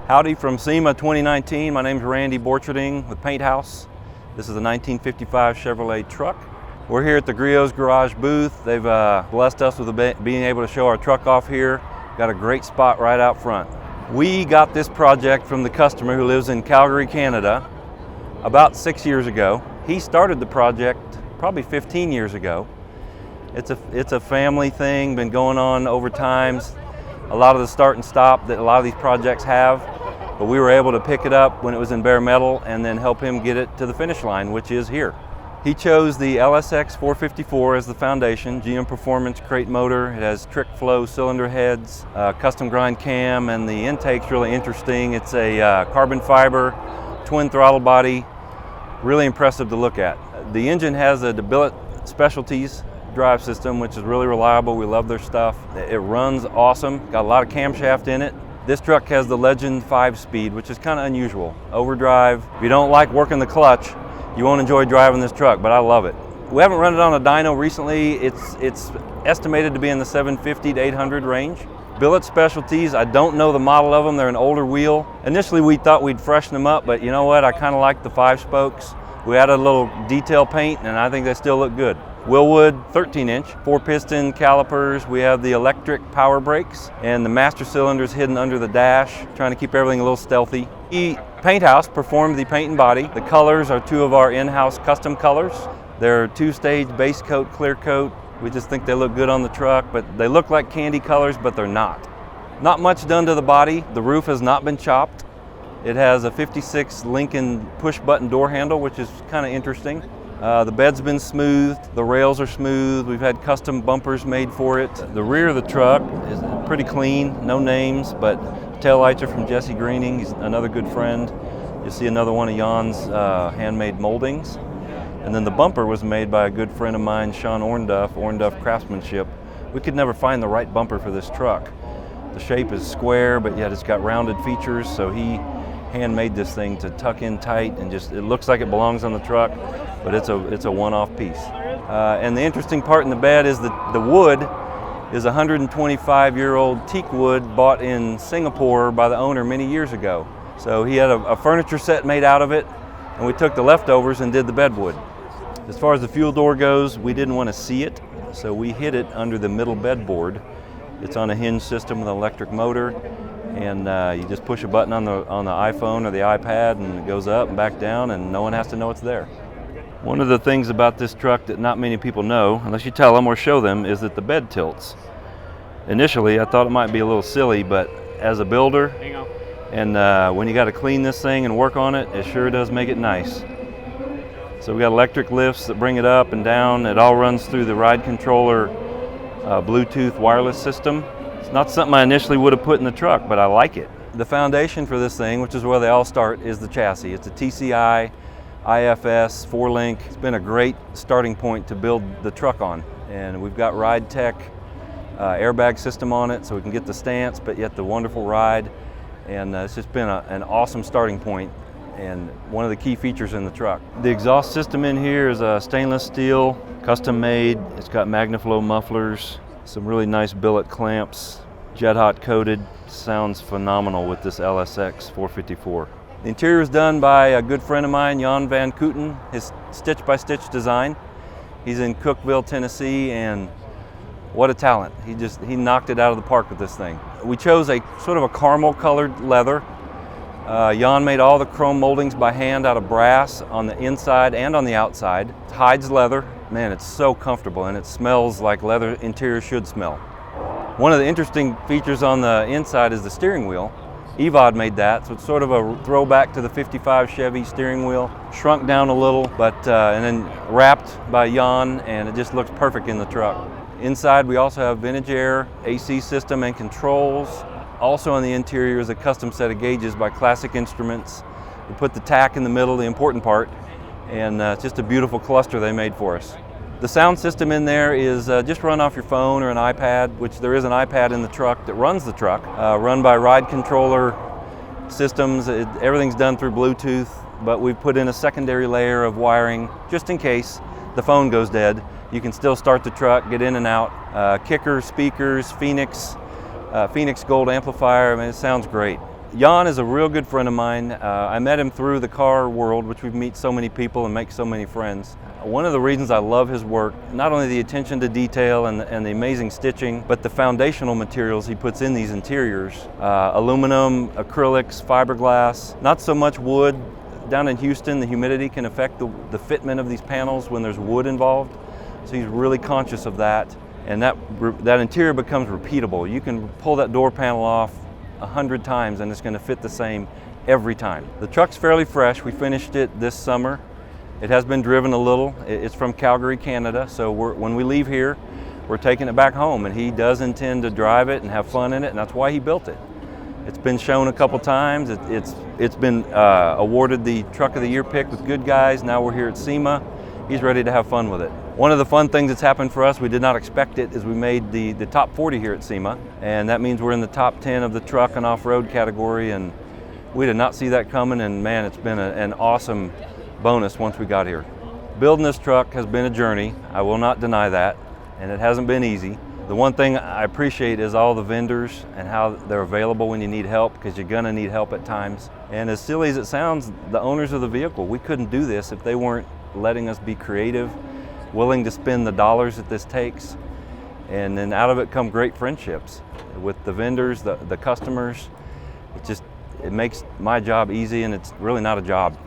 Howdy from SEMA 2019. My name is Randy Borcherding with Paint House. This is a 1955 Chevrolet truck. We're here at the Griot's Garage booth. They've blessed us with being able to show our truck off here. Got a great spot right out front. We got this project from the customer who lives in Calgary, Canada, about 6 years ago. He started the project probably 15 years ago. It's a family thing, been going on over times. A lot of the start and stop that a lot of these projects have, but we were able to pick it up when it was in bare metal and then help him get it to the finish line, which is here. He chose the LSX 454 as the foundation, GM Performance crate motor. It has trick flow cylinder heads, custom grind cam, and the intake's really interesting. It's a carbon fiber, twin throttle body, really impressive to look at. The engine has a Billet Specialties drive system, which is really reliable. We love their stuff. It runs awesome, got a lot of camshaft in it. This truck has the Legend 5-speed, which is kind of unusual. Overdrive. If you don't like working the clutch, you won't enjoy driving this truck, but I love it. We haven't run it on a dyno recently. It's estimated to be in the 750 to 800 range. Billet Specialties, I don't know the model of them. They're an older wheel. Initially we thought we'd freshen them up, but you know what? I kind of like the 5 spokes. We added a little detail paint and I think they still look good. Willwood 13-inch, 4-piston calipers. We have the electric power brakes and the master cylinders hidden under the dash, trying to keep everything a little stealthy. Paint House performed the paint and body. The colors are 2 of our in-house custom colors. They're 2-stage base coat, clear coat. We just think they look good on the truck, but they look like candy colors, but they're not. Not much done to the body. The roof has not been chopped. It has a 56 Lincoln push-button door handle, which is kind of interesting. The bed's been smoothed, the rails are smooth, we've had custom bumpers made for it. The rear of the truck is pretty clean, no names, but taillights are from Jesse Greening. He's another good friend. You'll see another one of Jan's handmade moldings. And then the bumper was made by a good friend of mine, Sean Ornduff Craftsmanship. We could never find the right bumper for this truck. The shape is square, but yet it's got rounded features, so he handmade this thing to tuck in tight and just, it looks like it belongs on the truck, but it's a one-off piece. And the interesting part in the bed is that the wood is a 125-year-old teak wood bought in Singapore by the owner many years ago. So he had a furniture set made out of it, and we took the leftovers and did the bedwood. As far as the fuel door goes, we didn't want to see it, so we hid it under the middle bedboard. It's on a hinge system with an electric motor, and you just push a button on the iPhone or the iPad and it goes up and back down and no one has to know it's there. One of the things about this truck that not many people know, unless you tell them or show them, is that the bed tilts. Initially I thought it might be a little silly, but as a builder, and when you got to clean this thing and work on it, it sure does make it nice. So we got electric lifts that bring it up and down. It all runs through the ride controller Bluetooth wireless system. It's not something I initially would have put in the truck, but I like it. The foundation for this thing, which is where they all start, is the chassis. It's a TCI IFS 4-link. It's been a great starting point to build the truck on. And we've got Ride Tech airbag system on it so we can get the stance, but yet the wonderful ride. And it's just been an awesome starting point and one of the key features in the truck. The exhaust system in here is a stainless steel, custom made. It's got MagnaFlow mufflers, some really nice billet clamps, jet hot coated. Sounds phenomenal with this LSX 454. The interior is done by a good friend of mine, Jan Van Kooten, his stitch by stitch design. He's in Cookeville, Tennessee, and what a talent. He knocked it out of the park with this thing. We chose a sort of a caramel colored leather. Jan made all the chrome moldings by hand out of brass on the inside and on the outside. It hides leather. Man, it's so comfortable and it smells like leather interior should smell. One of the interesting features on the inside is the steering wheel. Evod made that, so it's sort of a throwback to the 55 Chevy steering wheel. Shrunk down a little, but and then wrapped by Jan, and it just looks perfect in the truck. Inside we also have vintage air, AC system and controls. Also on the interior is a custom set of gauges by Classic Instruments. We put the tack in the middle, the important part, and it's just a beautiful cluster they made for us. The sound system in there is just run off your phone or an iPad, which there is an iPad in the truck that runs the truck, run by ride controller systems. Everything's done through Bluetooth, but we've put in a secondary layer of wiring just in case the phone goes dead. You can still start the truck, get in and out. Kicker, speakers, Phoenix Gold amplifier. I mean, it sounds great. Jan is a real good friend of mine. I met him through the car world, which we meet so many people and make so many friends. One of the reasons I love his work, not only the attention to detail and the amazing stitching, but the foundational materials he puts in these interiors. Aluminum, acrylics, fiberglass, not so much wood. Down in Houston, the humidity can affect the fitment of these panels when there's wood involved. So he's really conscious of that. And that interior becomes repeatable. You can pull that door panel off 100 times and it's going to fit the same every time. The truck's fairly fresh. We finished it this summer. It has been driven a little. It's from Calgary, Canada, so when we leave here, we're taking it back home, and he does intend to drive it and have fun in it, and that's why he built it. It's been shown a couple times. It's been awarded the Truck of the Year pick with Good Guys. Now we're here at SEMA. He's ready to have fun with it. One of the fun things that's happened for us, we did not expect it, is we made the top 40 here at SEMA, and that means we're in the top 10 of the truck and off-road category, and we did not see that coming, and man, it's been an awesome bonus once we got here. Building this truck has been a journey, I will not deny that, and it hasn't been easy. The one thing I appreciate is all the vendors and how they're available when you need help, because you're gonna need help at times. And as silly as it sounds, the owners of the vehicle, we couldn't do this if they weren't letting us be creative, willing to spend the dollars that this takes, and then out of it come great friendships with the vendors, the customers. It makes my job easy, and it's really not a job.